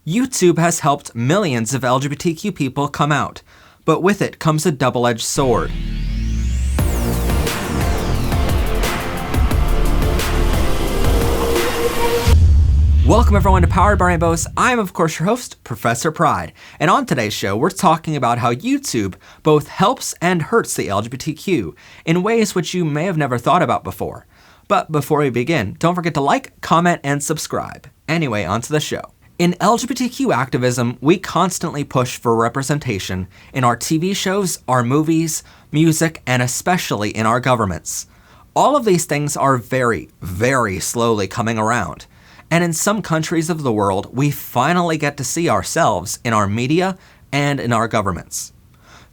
YouTube has helped millions of LGBTQ people come out, but with it comes a double-edged sword. Welcome everyone to Powered by Rainbows. I'm of course your host, Professor Pride, and on today's show we're talking about how YouTube both helps and hurts the LGBTQ in ways which you may have never thought about before. But before we begin, don't forget to like, comment, and subscribe. Anyway, onto the show. In LGBTQ activism, we constantly push for representation in our TV shows, our movies, music, and especially in our governments. All of these things are very, very slowly coming around. And in some countries of the world, we finally get to see ourselves in our media and in our governments.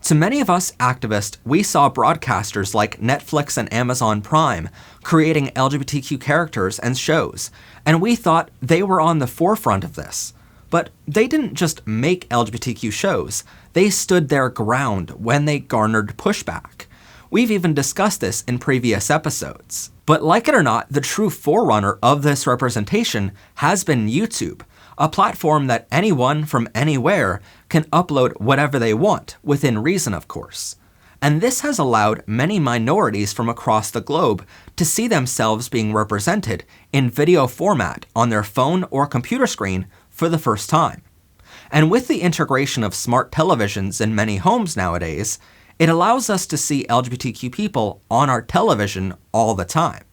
To many of us activists, we saw broadcasters like Netflix and Amazon Prime creating LGBTQ characters and shows, and we thought they were on the forefront of this. But they didn't just make LGBTQ shows, they stood their ground when they garnered pushback. We've even discussed this in previous episodes. But like it or not, the true forerunner of this representation has been YouTube, a platform that anyone from anywhere can upload whatever they want, within reason of course. And this has allowed many minorities from across the globe to see themselves being represented in video format on their phone or computer screen for the first time. And with the integration of smart televisions in many homes nowadays, it allows us to see LGBTQ people on our television all the time.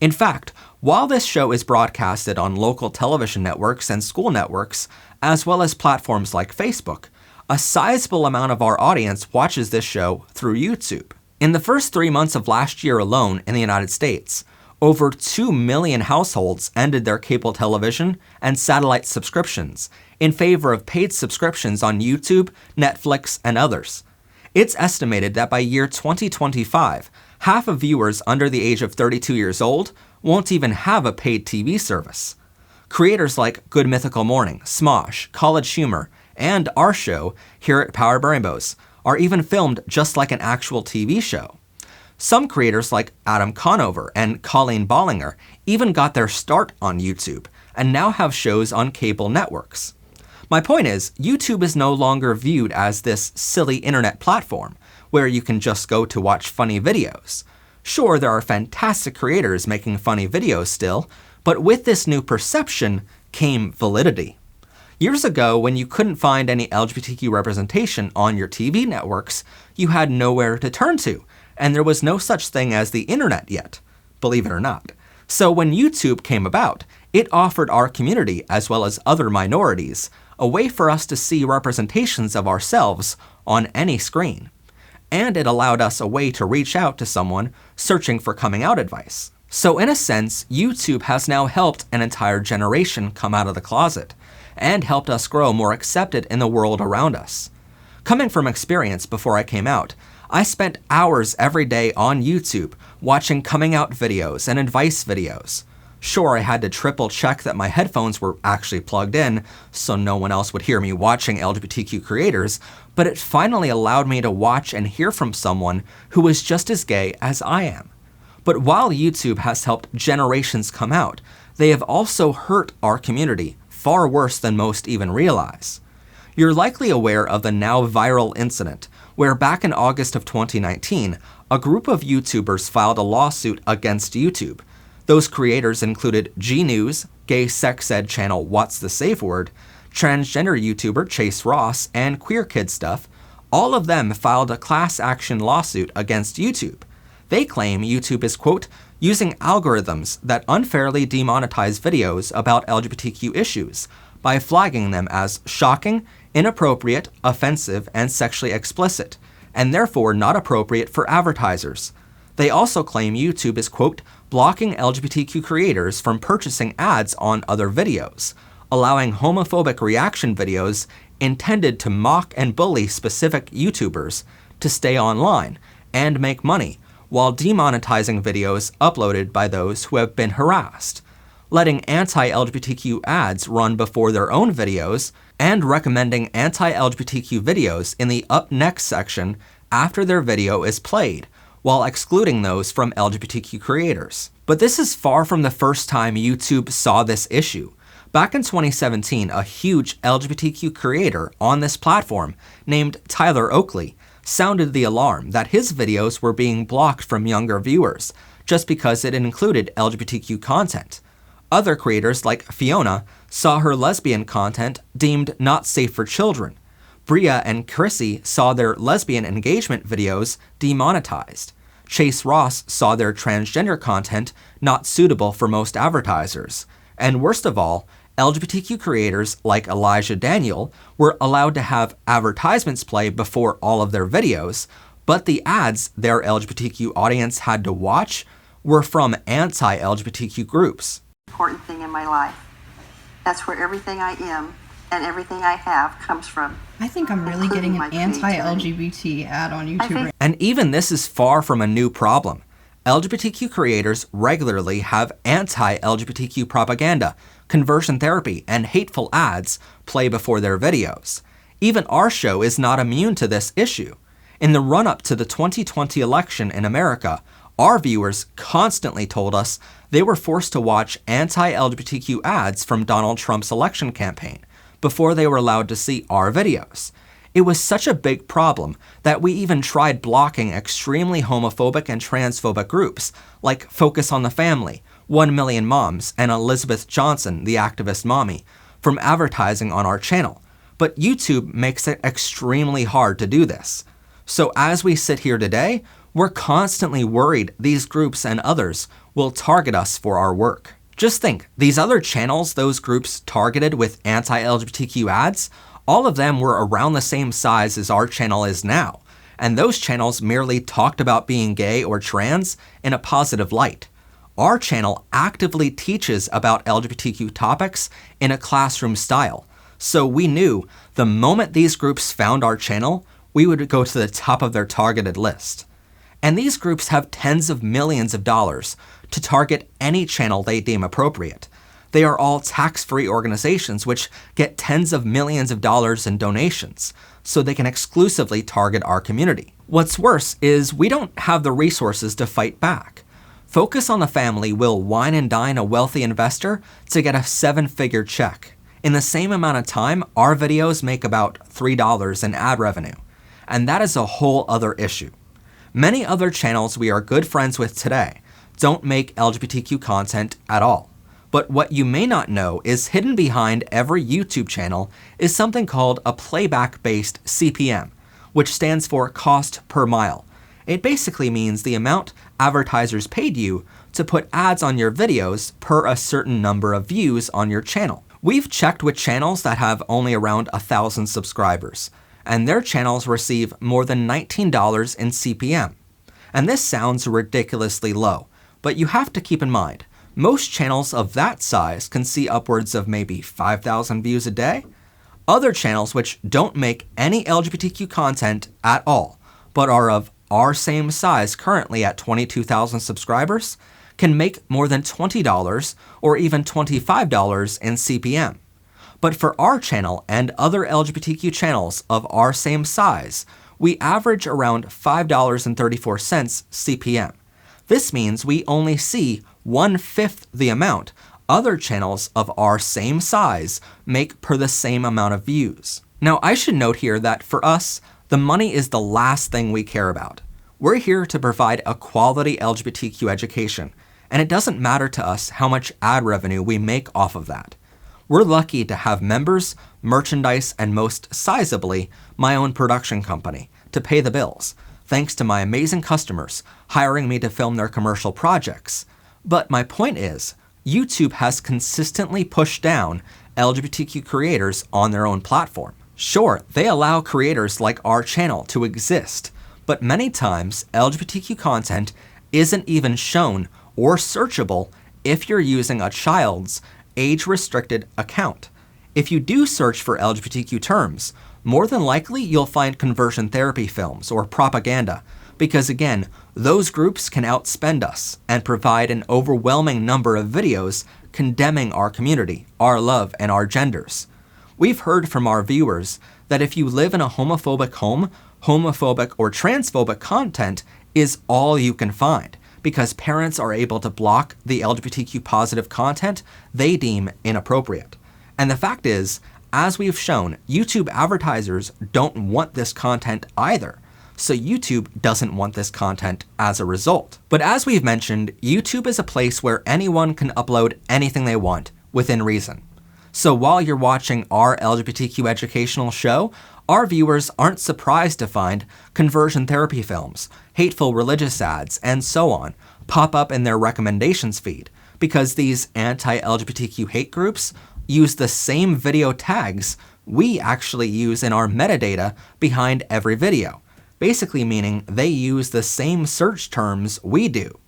In fact, while this show is broadcasted on local television networks and school networks, as well as platforms like Facebook, a sizable amount of our audience watches this show through YouTube. In the first 3 months of last year alone in the United States, over 2 million households ended their cable television and satellite subscriptions in favor of paid subscriptions on YouTube, Netflix, and others. It's estimated that by year 2025, half of viewers under the age of 32 years old won't even have a paid TV service. Creators like Good Mythical Morning, Smosh, College Humor, and our show here at Powered by Rainbows are even filmed just like an actual TV show. Some creators like Adam Conover and Colleen Bollinger even got their start on YouTube and now have shows on cable networks. My point is, YouTube is no longer viewed as this silly internet platform where you can just go to watch funny videos. Sure, there are fantastic creators making funny videos still, but with this new perception came validity. Years ago, when you couldn't find any LGBTQ representation on your TV networks, you had nowhere to turn to, and there was no such thing as the internet yet, believe it or not. So when YouTube came about, it offered our community, as well as other minorities, a way for us to see representations of ourselves on any screen. And it allowed us a way to reach out to someone searching for coming out advice. So in a sense, YouTube has now helped an entire generation come out of the closet, and helped us grow more accepted in the world around us. Coming from experience before I came out, I spent hours every day on YouTube watching coming out videos and advice videos. Sure, I had to triple check that my headphones were actually plugged in so no one else would hear me watching LGBTQ creators, but it finally allowed me to watch and hear from someone who is just as gay as I am. But while YouTube has helped generations come out, they have also hurt our community far worse than most even realize. You're likely aware of the now viral incident where back in August of 2019, a group of YouTubers filed a lawsuit against YouTube. Those creators included G News, gay sex ed channel What's the Safe Word, transgender YouTuber Chase Ross, and Queer Kid Stuff. All of them filed a class action lawsuit against YouTube. They claim YouTube is, quote, using algorithms that unfairly demonetize videos about LGBTQ issues by flagging them as shocking, inappropriate, offensive, and sexually explicit, and therefore not appropriate for advertisers. They also claim YouTube is, quote, blocking LGBTQ creators from purchasing ads on other videos, allowing homophobic reaction videos intended to mock and bully specific YouTubers to stay online and make money, while demonetizing videos uploaded by those who have been harassed, letting anti-LGBTQ ads run before their own videos, and recommending anti-LGBTQ videos in the Up Next section after their video is played, while excluding those from LGBTQ creators. But this is far from the first time YouTube saw this issue. Back in 2017, a huge LGBTQ creator on this platform named Tyler Oakley sounded the alarm that his videos were being blocked from younger viewers just because it included LGBTQ content. Other creators like Fiona saw her lesbian content deemed not safe for children. Bria and Chrissy saw their lesbian engagement videos demonetized. Chase Ross saw their transgender content not suitable for most advertisers. And worst of all, LGBTQ creators like Elijah Daniel were allowed to have advertisements play before all of their videos, but the ads their LGBTQ audience had to watch were from anti-LGBTQ groups. Important thing in my life. That's where everything I am and everything I have comes from. I think I'm really getting an anti-LGBT ad on YouTube. And even this is far from a new problem. LGBTQ creators regularly have anti-LGBTQ propaganda, conversion therapy, and hateful ads play before their videos. Even our show is not immune to this issue. In the run-up to the 2020 election in America, our viewers constantly told us they were forced to watch anti-LGBTQ ads from Donald Trump's election campaign before they were allowed to see our videos. It was such a big problem that we even tried blocking extremely homophobic and transphobic groups like Focus on the Family, 1 Million Moms, and Elizabeth Johnson, the activist mommy, from advertising on our channel. But YouTube makes it extremely hard to do this. So as we sit here today, we're constantly worried these groups and others will target us for our work. Just think, these other channels those groups targeted with anti-LGBTQ ads, all of them were around the same size as our channel is now, and those channels merely talked about being gay or trans in a positive light. Our channel actively teaches about LGBTQ topics in a classroom style, so we knew the moment these groups found our channel, we would go to the top of their targeted list. And these groups have tens of millions of dollars to target any channel they deem appropriate. They are all tax-free organizations which get tens of millions of dollars in donations, so they can exclusively target our community. What's worse is we don't have the resources to fight back. Focus on the Family will wine and dine a wealthy investor to get a 7-figure check. In the same amount of time, our videos make about $3 in ad revenue. And that is a whole other issue. Many other channels we are good friends with today don't make LGBTQ content at all. But what you may not know is hidden behind every YouTube channel is something called a playback-based CPM, which stands for cost per mile. It basically means the amount advertisers paid you to put ads on your videos per a certain number of views on your channel. We've checked with channels that have only around 1,000 subscribers, and their channels receive more than $19 in CPM. And this sounds ridiculously low, but you have to keep in mind, most channels of that size can see upwards of maybe 5,000 views a day. Other channels which don't make any LGBTQ content at all, but are of our same size currently at 22,000 subscribers, can make more than $20 or even $25 in CPM. But for our channel and other LGBTQ channels of our same size, we average around $5.34 CPM. This means we only see 1/5 the amount other channels of our same size make per the same amount of views. Now, I should note here that for us, the money is the last thing we care about. We're here to provide a quality LGBTQ education, and it doesn't matter to us how much ad revenue we make off of that. We're lucky to have members, merchandise, and most sizably, my own production company to pay the bills, thanks to my amazing customers hiring me to film their commercial projects. But my point is, YouTube has consistently pushed down LGBTQ creators on their own platform. Sure, they allow creators like our channel to exist, but many times LGBTQ content isn't even shown or searchable if you're using a child's age-restricted account. If you do search for LGBTQ terms, more than likely you'll find conversion therapy films or propaganda, because again, those groups can outspend us and provide an overwhelming number of videos condemning our community, our love, and our genders. We've heard from our viewers that if you live in a homophobic home, homophobic or transphobic content is all you can find, because parents are able to block the LGBTQ positive content they deem inappropriate. And the fact is, as we've shown, YouTube advertisers don't want this content either. So YouTube doesn't want this content as a result. But as we've mentioned, YouTube is a place where anyone can upload anything they want within reason. So while you're watching our LGBTQ educational show, our viewers aren't surprised to find conversion therapy films, hateful religious ads, and so on pop up in their recommendations feed, because these anti-LGBTQ hate groups use the same video tags we actually use in our metadata behind every video, basically meaning they use the same search terms we do.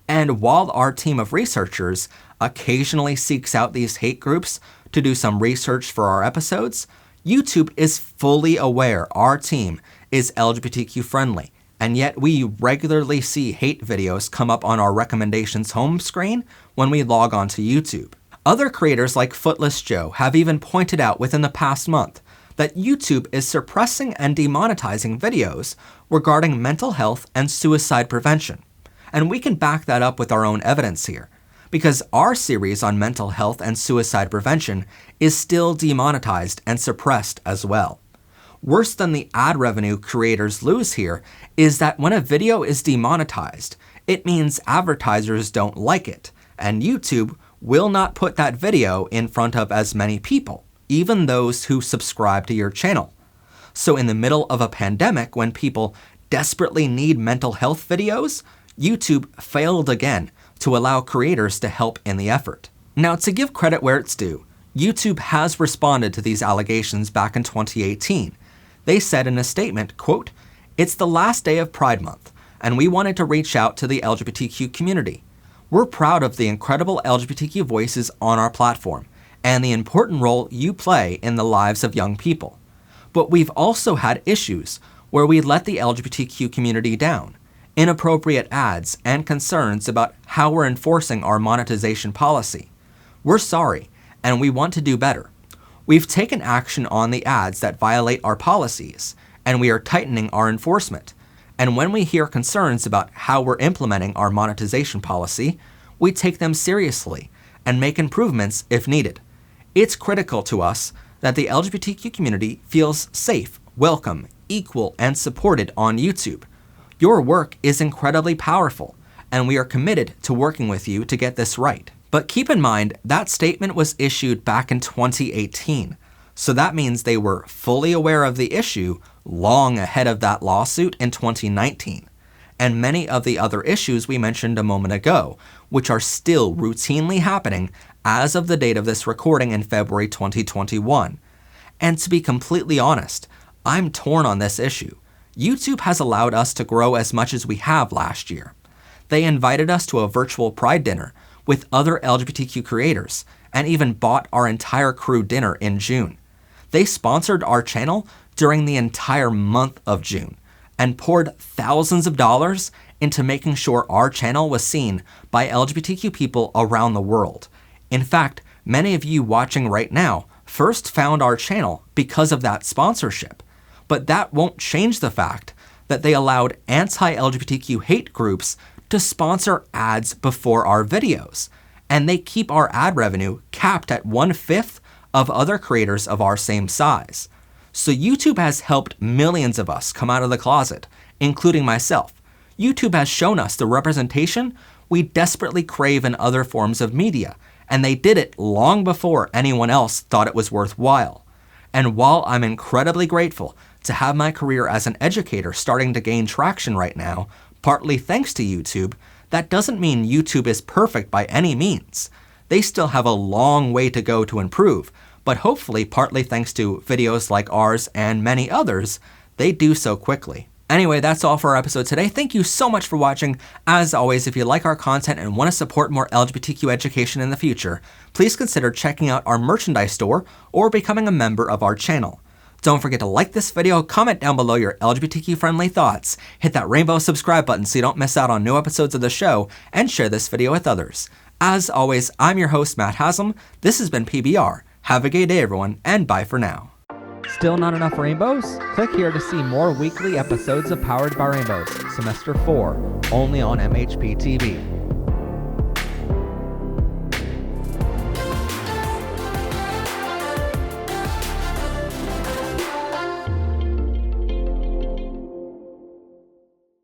And while our team of researchers occasionally seeks out these hate groups to do some research for our episodes, YouTube is fully aware our team is LGBTQ friendly, and yet we regularly see hate videos come up on our recommendations home screen when we log on to YouTube. Other creators like Footless Joe have even pointed out within the past month that YouTube is suppressing and demonetizing videos regarding mental health and suicide prevention. And we can back that up with our own evidence here, because our series on mental health and suicide prevention is still demonetized and suppressed as well. Worse than the ad revenue creators lose here is that when a video is demonetized, it means advertisers don't like it, and YouTube will not put that video in front of as many people, even those who subscribe to your channel. So in the middle of a pandemic, when people desperately need mental health videos, YouTube failed again to allow creators to help in the effort. Now, to give credit where it's due, YouTube has responded to these allegations back in 2018. They said in a statement, quote, "It's the last day of Pride Month, and we wanted to reach out to the LGBTQ community. We're proud of the incredible LGBTQ voices on our platform and the important role you play in the lives of young people. But we've also had issues where we let the LGBTQ community down, inappropriate ads, and concerns about how we're enforcing our monetization policy. We're sorry, and we want to do better. We've taken action on the ads that violate our policies, and we are tightening our enforcement. And when we hear concerns about how we're implementing our monetization policy, we take them seriously and make improvements if needed. It's critical to us that the LGBTQ community feels safe, welcome, equal, and supported on YouTube. Your work is incredibly powerful, and we are committed to working with you to get this right." But keep in mind, that statement was issued back in 2018, so that means they were fully aware of the issue long ahead of that lawsuit in 2019, and many of the other issues we mentioned a moment ago, which are still routinely happening as of the date of this recording in February 2021. And to be completely honest, I'm torn on this issue. YouTube has allowed us to grow as much as we have last year. They invited us to a virtual Pride dinner with other LGBTQ creators, and even bought our entire crew dinner in June. They sponsored our channel during the entire month of June, and poured thousands of dollars into making sure our channel was seen by LGBTQ people around the world. In fact, many of you watching right now first found our channel because of that sponsorship. But that won't change the fact that they allowed anti-LGBTQ hate groups to sponsor ads before our videos, and they keep our ad revenue capped at 1/5 of other creators of our same size. So YouTube has helped millions of us come out of the closet, including myself. YouTube has shown us the representation we desperately crave in other forms of media, and they did it long before anyone else thought it was worthwhile. And while I'm incredibly grateful to have my career as an educator starting to gain traction right now, partly thanks to YouTube, that doesn't mean YouTube is perfect by any means. They still have a long way to go to improve, but hopefully partly thanks to videos like ours and many others, they do so quickly. Anyway, that's all for our episode today. Thank you so much for watching. As always, if you like our content and want to support more LGBTQ education in the future, please consider checking out our merchandise store or becoming a member of our channel. Don't forget to like this video, comment down below your LGBTQ-friendly thoughts, hit that rainbow subscribe button so you don't miss out on new episodes of the show, and share this video with others. As always, I'm your host, Matt Haslam. This has been PBR. Have a gay day, everyone, and bye for now. Still not enough rainbows? Click here to see more weekly episodes of Powered by Rainbows, Semester 4, only on MHP TV.